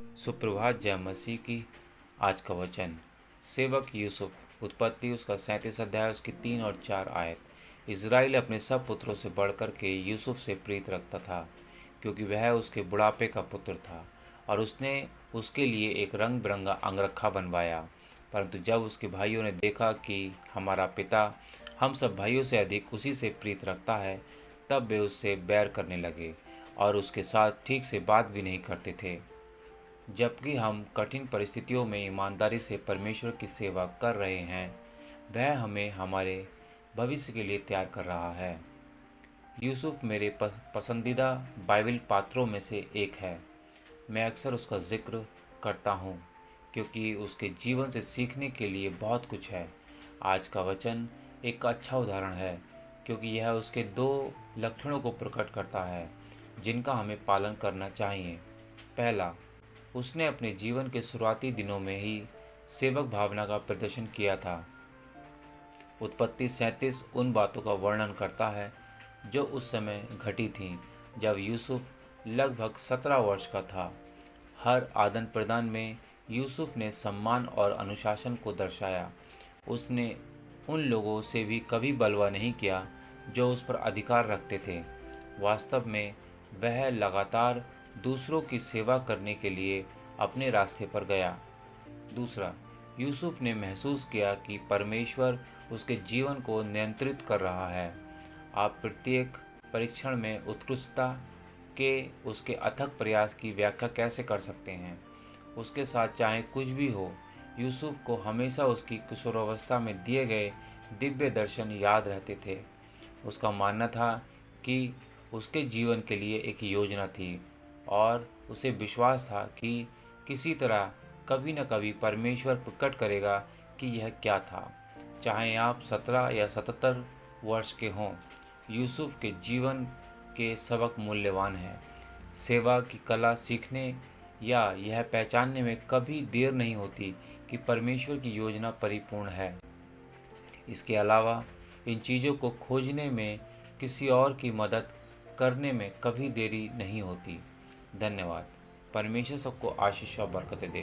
सुप्रभात, जय मसीह की। आज का वचन सेवक यूसुफ, उत्पत्ति उसका 37 अध्याय, उसकी 3 और 4 आयत। इज़राइल अपने सब पुत्रों से बढ़कर के यूसुफ से प्रीत रखता था, क्योंकि वह उसके बुढ़ापे का पुत्र था, और उसने उसके लिए एक रंग बिरंगा अंगरखा बनवाया। परंतु जब उसके भाइयों ने देखा कि हमारा पिता हम सब भाइयों से अधिक उसी से प्रीत रखता है, तब वे उससे बैर करने लगे और उसके साथ ठीक से बात भी नहीं करते थे। जबकि हम कठिन परिस्थितियों में ईमानदारी से परमेश्वर की सेवा कर रहे हैं, वह हमें हमारे भविष्य के लिए तैयार कर रहा है। यूसुफ मेरे पसंदीदा बाइबल पात्रों में से एक है। मैं अक्सर उसका जिक्र करता हूँ, क्योंकि उसके जीवन से सीखने के लिए बहुत कुछ है। आज का वचन एक अच्छा उदाहरण है, क्योंकि यह उसके दो लक्षणों को प्रकट करता है जिनका हमें पालन करना चाहिए। पहला, उसने अपने जीवन के शुरुआती दिनों में ही सेवक भावना का प्रदर्शन किया था। उत्पत्ति 37 उन बातों का वर्णन करता है जो उस समय घटी थीं, जब यूसुफ लगभग 17 वर्ष का था। हर आदान प्रदान में यूसुफ ने सम्मान और अनुशासन को दर्शाया। उसने उन लोगों से भी कभी बलवा नहीं किया जो उस पर अधिकार रखते थे। वास्तव में वह लगातार दूसरों की सेवा करने के लिए अपने रास्ते पर गया। दूसरा, यूसुफ ने महसूस किया कि परमेश्वर उसके जीवन को नियंत्रित कर रहा है। आप प्रत्येक परीक्षण में उत्कृष्टता के उसके अथक प्रयास की व्याख्या कैसे कर सकते हैं? उसके साथ चाहे कुछ भी हो, यूसुफ को हमेशा उसकी किशोरावस्था में दिए गए दिव्य दर्शन याद रहते थे। उसका मानना था कि उसके जीवन के लिए एक योजना थी, और उसे विश्वास था कि किसी तरह कभी न कभी परमेश्वर प्रकट करेगा कि यह क्या था। चाहे आप 17 या 77 वर्ष के हों, यूसुफ के जीवन के सबक मूल्यवान हैं। सेवा की कला सीखने या यह पहचानने में कभी देर नहीं होती कि परमेश्वर की योजना परिपूर्ण है। इसके अलावा इन चीज़ों को खोजने में किसी और की मदद करने में कभी देरी नहीं होती। धन्यवाद। परमेश्वर सबको आशीष और बरकतें दे।